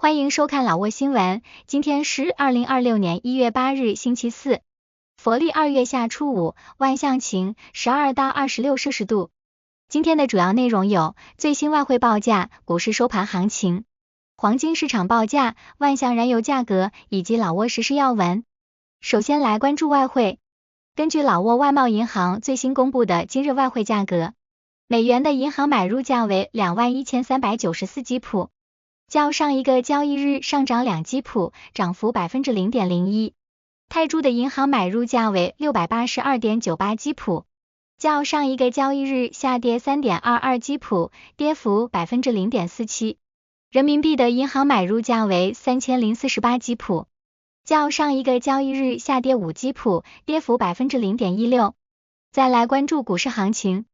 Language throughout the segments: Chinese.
欢迎收看老挝新闻，今天是2026年1月8日星期四，佛历2月下初五，万象晴，12到26摄氏度。今天的主要内容有最新外汇报价、股市收盘行情、黄金市场报价、万象燃油价格以及老挝时事要闻。首先来关注外汇，根据老挝外贸银行最新公布的今日外汇价格，美元的银行买入价为21394基普。较上一个交易日上涨2基普，涨幅 0.01%。泰铢的银行买入价为 682.98 基普，较上一个交易日下跌 3.22 基普，跌幅 0.47%。人民币的银行买入价为 3048 基普，较上一个交易日下跌5基普，跌幅 0.16%。再来关注股市行情，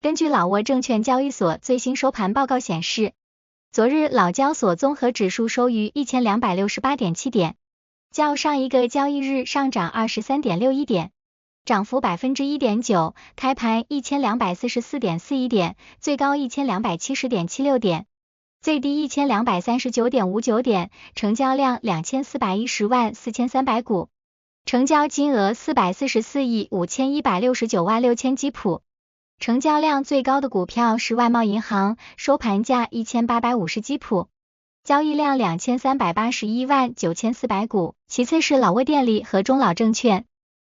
根据老挝证券交易所最新收盘报告显示，昨日老交所综合指数收于 1268.7 点，较上一个交易日上涨 23.61 点，涨幅 1.9%， 开盘 1244.41 点，最高 1270.76 点，最低 1239.59 点，成交量2410万4300股，成交金额444亿5169万6千基普。成交量最高的股票是外贸银行，收盘价1850基普，交易量2381万9400股，其次是老挝电力和中老证券。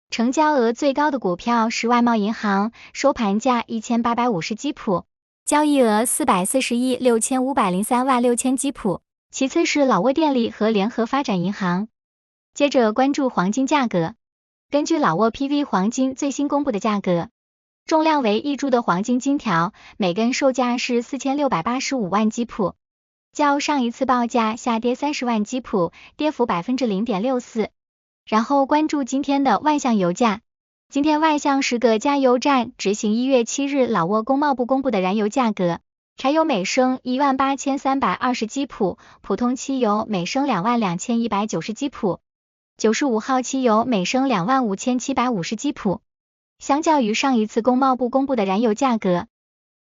成交额最高的股票是外贸银行，收盘价1850基普，交易额440亿6503万6千基普，其次是老挝电力和联合发展银行。接着关注黄金价格，根据老挝 PV 黄金最新公布的价格，重量为1铢的黄金金条，每根售价是4685万基普，较上一次报价下跌30万基普，跌幅 0.64%。然后关注今天的万象油价，今天万象10个加油站执行1月7日老挝工贸部公布的燃油价格，柴油每升18320基普，普通汽油每升22190基普，95号汽油每升25750基普。相较于上一次工贸部公布的燃油价格，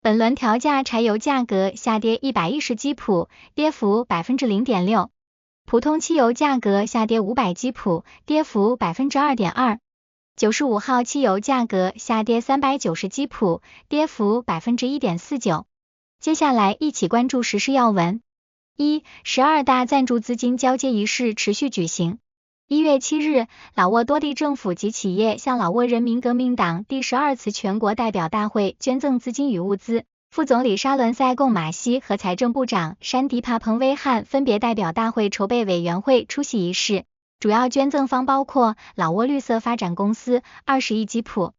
本轮调价柴油价格下跌110基普，跌幅 0.6%， 普通汽油价格下跌500基普，跌幅 2.2%， 95号汽油价格下跌390基普，跌幅 1.49%。 接下来一起关注时事要闻。12大赞助资金交接仪式持续举行。1月7日，老挝多地政府及企业向老挝人民革命党第12次全国代表大会捐赠资金与物资。副总理沙伦塞贡马西和财政部长山迪帕彭威汉分别代表大会筹备委员会出席仪式。主要捐赠方包括老挝绿色发展公司20亿基普、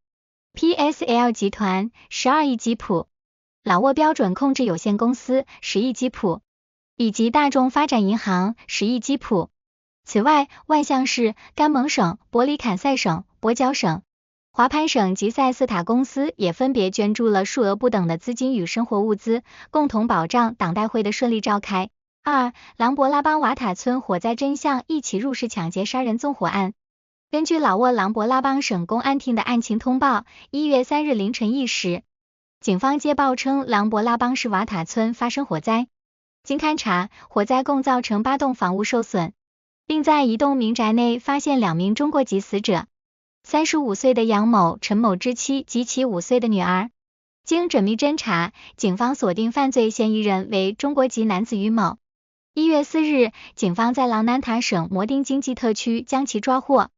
PSL 集团12亿基普、老挝标准控制有限公司10亿基普，以及大众发展银行10亿基普。此外，万象市、甘盟省、伯里坎塞省、跛脚省、华潘省及塞斯塔公司也分别捐助了数额不等的资金与生活物资，共同保障党代会的顺利召开。琅勃拉邦瓦塔村火灾真相，一起入室抢劫杀人纵火案。根据老挝琅勃拉邦省公安厅的案情通报，1月3日凌晨1时，警方接报称琅勃拉邦市瓦塔村发生火灾。经勘查，火灾共造成8栋房屋受损，并在一栋民宅内发现2名中国籍死者，35岁的杨某、陈某之妻及其5岁的女儿。经缜密侦查，警方锁定犯罪嫌疑人为中国籍男子于某。1月4日，警方在琅南塔省摩丁经济特区将其抓获。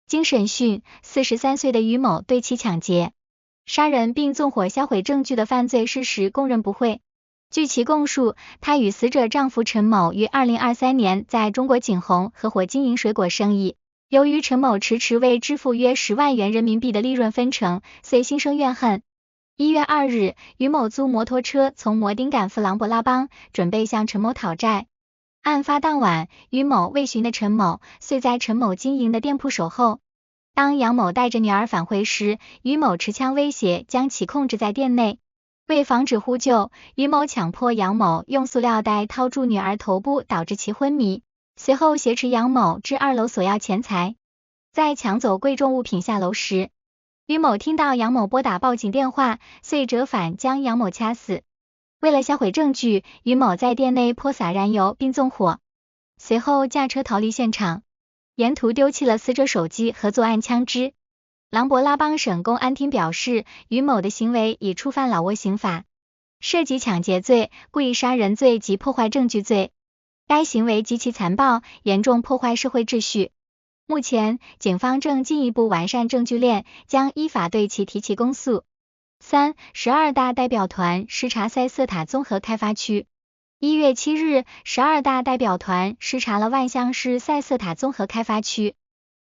经审讯，43岁的于某对其抢劫、杀人并纵火销毁证据的犯罪事实供认不讳。据其供述，她与死者丈夫陈某于2023年在中国景洪合伙经营水果生意，由于陈某迟迟未支付约10万元人民币的利润分成，遂心生怨恨。1月2日，于某租摩托车从摩丁赶赴琅勃拉邦，准备向陈某讨债。案发当晚，于某未寻的陈某，遂在陈某经营的店铺守候。当杨某带着女儿返回时，于某持枪威胁将其控制在店内。为防止呼救，于某强迫杨某用塑料袋套住女儿头部，导致其昏迷，随后挟持杨某至2楼索要钱财。在抢走贵重物品下楼时，于某听到杨某拨打报警电话，遂折返将杨某掐死。为了销毁证据，于某在店内泼洒燃油并纵火。随后驾车逃离现场，沿途丢弃了死者手机和作案枪支。琅勃拉邦省公安厅表示，于某的行为已触犯老挝刑法，涉及抢劫罪、故意杀人罪及破坏证据罪。该行为极其残暴，严重破坏社会秩序。目前，警方正进一步完善证据链，将依法对其提起公诉。3. 12大代表团视察塞瑟塔综合开发区。1月7日，12大代表团视察了万象市塞瑟塔综合开发区。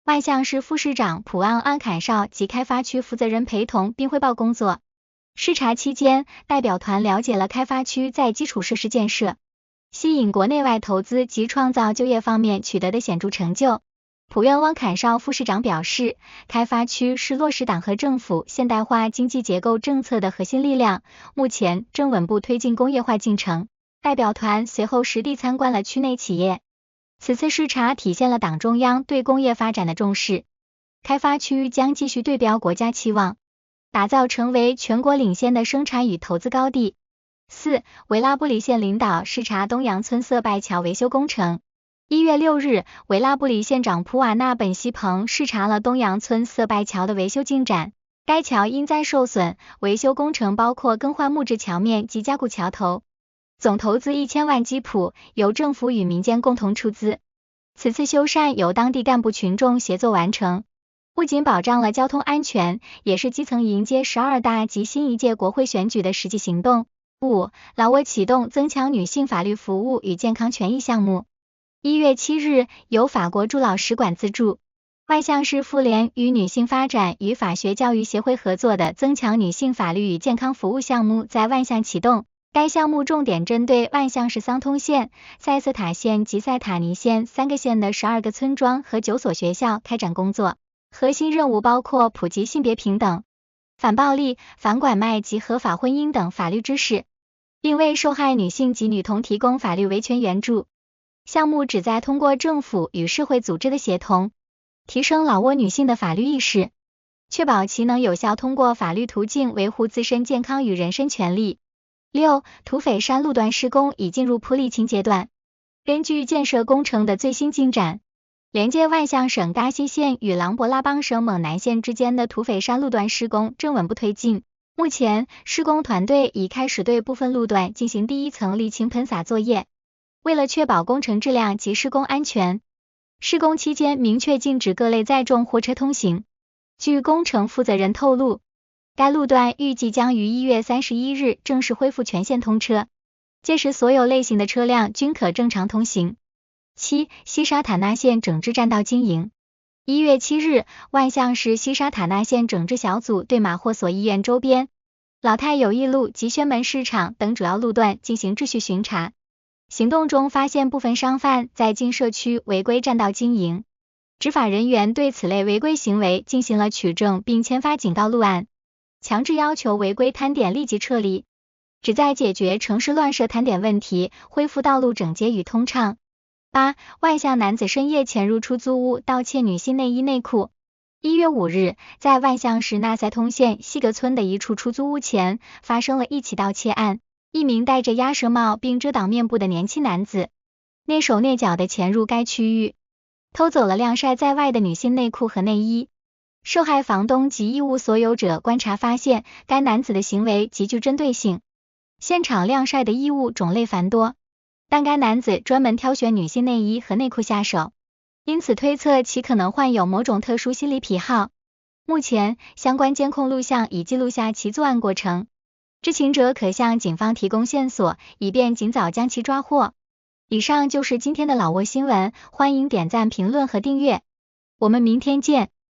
万象市副市长普旺安坎绍及开发区负责人陪同并汇报工作。视察期间，代表团了解了开发区在基础设施建设、吸引国内外投资及创造就业方面取得的显著成就。普旺安坎绍副市长表示，开发区是落实党和政府现代化经济结构政策的核心力量，目前正稳步推进工业化进程。代表团随后实地参观了区内企业。此次视察体现了党中央对工业发展的重视，开发区将继续对标国家期望，打造成为全国领先的生产与投资高地。4. 维拉布里县领导视察东洋村色拜桥维修工程。1月6日，维拉布里县长普瓦纳本希彭视察了东洋村色拜桥的维修进展。该桥因灾受损，维修工程包括更换木质桥面及加固桥头，总投资1000万基普，由政府与民间共同出资。此次修缮由当地干部群众协作完成，不仅保障了交通安全，也是基层迎接12大及新一届国会选举的实际行动。5. 老挝启动增强女性法律服务与健康权益项目。1月7日，由法国驻老使馆资助，万象市妇联与女性发展与法学教育协会合作的增强女性法律与健康服务项目在万象启动。该项目重点针对万象市桑通县、塞瑟塔县及塞塔尼县3个县的12个村庄和9所学校开展工作，核心任务包括普及性别平等、反暴力、反拐卖及合法婚姻等法律知识，并为受害女性及女童提供法律维权援助。项目旨在通过政府与社会组织的协同，提升老挝女性的法律意识，确保其能有效通过法律途径维护自身健康与人身权利。6. 土匪山路段施工已进入铺沥青阶段。根据建设工程的最新进展，连接万象省嘎西县与琅勃拉邦省勐南县之间的土匪山路段施工正稳步推进。目前，施工团队已开始对部分路段进行第一层沥青喷洒作业。为了确保工程质量及施工安全，施工期间明确禁止各类载重货车通行。据工程负责人透露，该路段预计将于1月31日正式恢复全线通车，届时所有类型的车辆均可正常通行。7. 西沙塔纳县整治占道经营。1月7日，万象市西沙塔纳县整治小组对马霍索医院周边、老泰友谊路及宣门市场等主要路段进行秩序巡查。行动中发现部分商贩在进社区违规占道经营，执法人员对此类违规行为进行了取证并签发警告录案，强制要求违规摊点立即撤离，旨在解决城市乱设摊点问题，恢复道路整洁与通畅。8. 万象男子深夜潜入出租屋盗窃女性内衣内裤。1月5日，在万象市纳塞通县西格村的一处出租屋前发生了一起盗窃案。一名戴着鸭舌帽并遮挡面部的年轻男子，蹑手蹑脚地潜入该区域，偷走了晾晒在外的女性内裤和内衣。受害房东及衣物所有者观察发现，该男子的行为极具针对性。现场晾晒的衣物种类繁多，但该男子专门挑选女性内衣和内裤下手，因此推测其可能患有某种特殊心理癖好。目前，相关监控录像已记录下其作案过程。知情者可向警方提供线索，以便尽早将其抓获。以上就是今天的老挝新闻，欢迎点赞、评论和订阅，我们明天见。